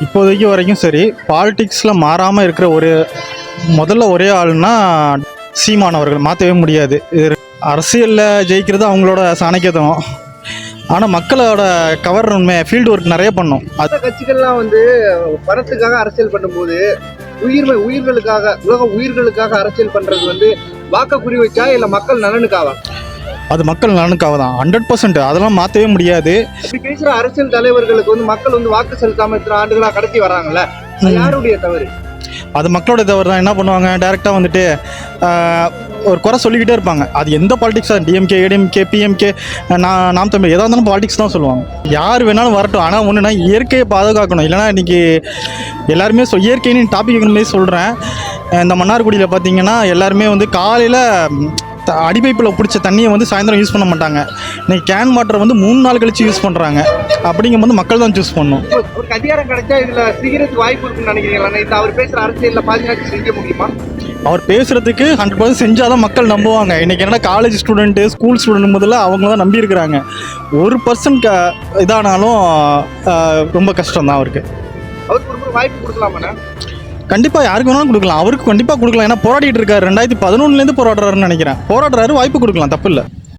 இப்போதைக்கு வரைக்கும் சரி, பாலிடிக்ஸில் மாறாமல் இருக்கிற ஒரே ஆள்னா சீமான் அவர்கள். மாற்றவே முடியாது. இது அரசியலில் ஜெயிக்கிறது அவங்களோட சாணக்கியத்தனம். ஆனால் மக்களோட கவர் உண்மை ஃபீல்டு ஒர்க் நிறைய பண்ணும். அந்த கட்சிகள்லாம் பணத்துக்காக அரசியல் பண்ணும்போது உயிர்களுக்காக உலக உயிர்களுக்காக அரசியல் பண்றது வாக்க குறி வச்சா இல்லை மக்கள் நலனுக்காக? அது மக்கள் நலனுக்காக தான், 100%. அதெல்லாம் மாற்றவே முடியாது. இப்படி பேசுகிற அரசியல் தலைவர்களுக்கு மக்கள் வாக்கு செலுத்தாமல் இத்தனை ஆண்டுகளாக கடத்தி வர்றாங்கல்ல, யாருடைய தவறு? அது மக்களோட தவறு தான். என்ன பண்ணுவாங்க, டைரெக்டாக வந்துட்டு ஒரு குறை சொல்லிக்கிட்டே இருப்பாங்க. அது எந்த பாலிடிக்ஸாக, டிஎம்கே, ஏடிஎம்கே, பிஎம்கே, நாம் தமிழ், எதாக இருந்தாலும் பாலிடிக்ஸ் தான் சொல்லுவாங்க. யார் வேணாலும் வரட்டும். ஆனால் ஒன்றுனா இயற்கையை பாதுகாக்கணும். இல்லைனா இன்றைக்கி எல்லாருமே இயற்கைன்னு டாபிக் மாதிரி சொல்கிறேன். இந்த மன்னார்குடியில் பார்த்தீங்கன்னா எல்லாருமே காலையில் அடிப்பைப்பில் பிடிச்ச தண்ணியை சாயந்தரம் யூஸ் பண்ண மாட்டாங்க. இன்றைக்கி கேன் வாட்டரை 3 நாள் கழித்து யூஸ் பண்ணுறாங்க. அப்படிங்கும்போது மக்கள் தான் சூஸ் பண்ணணும். ஒரு அதிகாரம் கிடைச்சா இதில் செய்கிறதுக்கு வாய்ப்பு இருக்குன்னு நினைக்கிறீங்களா? இந்த அவர் பேசுகிற அரசியலில் பாதுகாப்பு செஞ்ச முடியுமா? அவர் பேசுகிறதுக்கு 100% செஞ்சால் தான் மக்கள் நம்புவாங்க. இன்றைக்கி என்னென்னா காலேஜ் ஸ்டூடெண்ட்டு, ஸ்கூல் ஸ்டூடெண்ட் முதல்ல அவங்க தான் நம்பியிருக்கிறாங்க. 1% இதானாலும் ரொம்ப கஷ்டம் தான் அவருக்கு. அவருக்கு ஒரு வாய்ப்பு கொடுக்கலாமாண்ணா? கண்டிப்பாக யாருக்கு வேணாலும் கொடுக்கலாம். அவருக்கு கண்டிப்பாக கொடுக்கலாம். ஏன்னா போராடிட்டு இருக்காரு. 2011 போராடுறாருன்னு நினைக்கிறேன். போராடுறாரு, வாய்ப்பு கொடுக்கலாம், தப்பு இல்லை.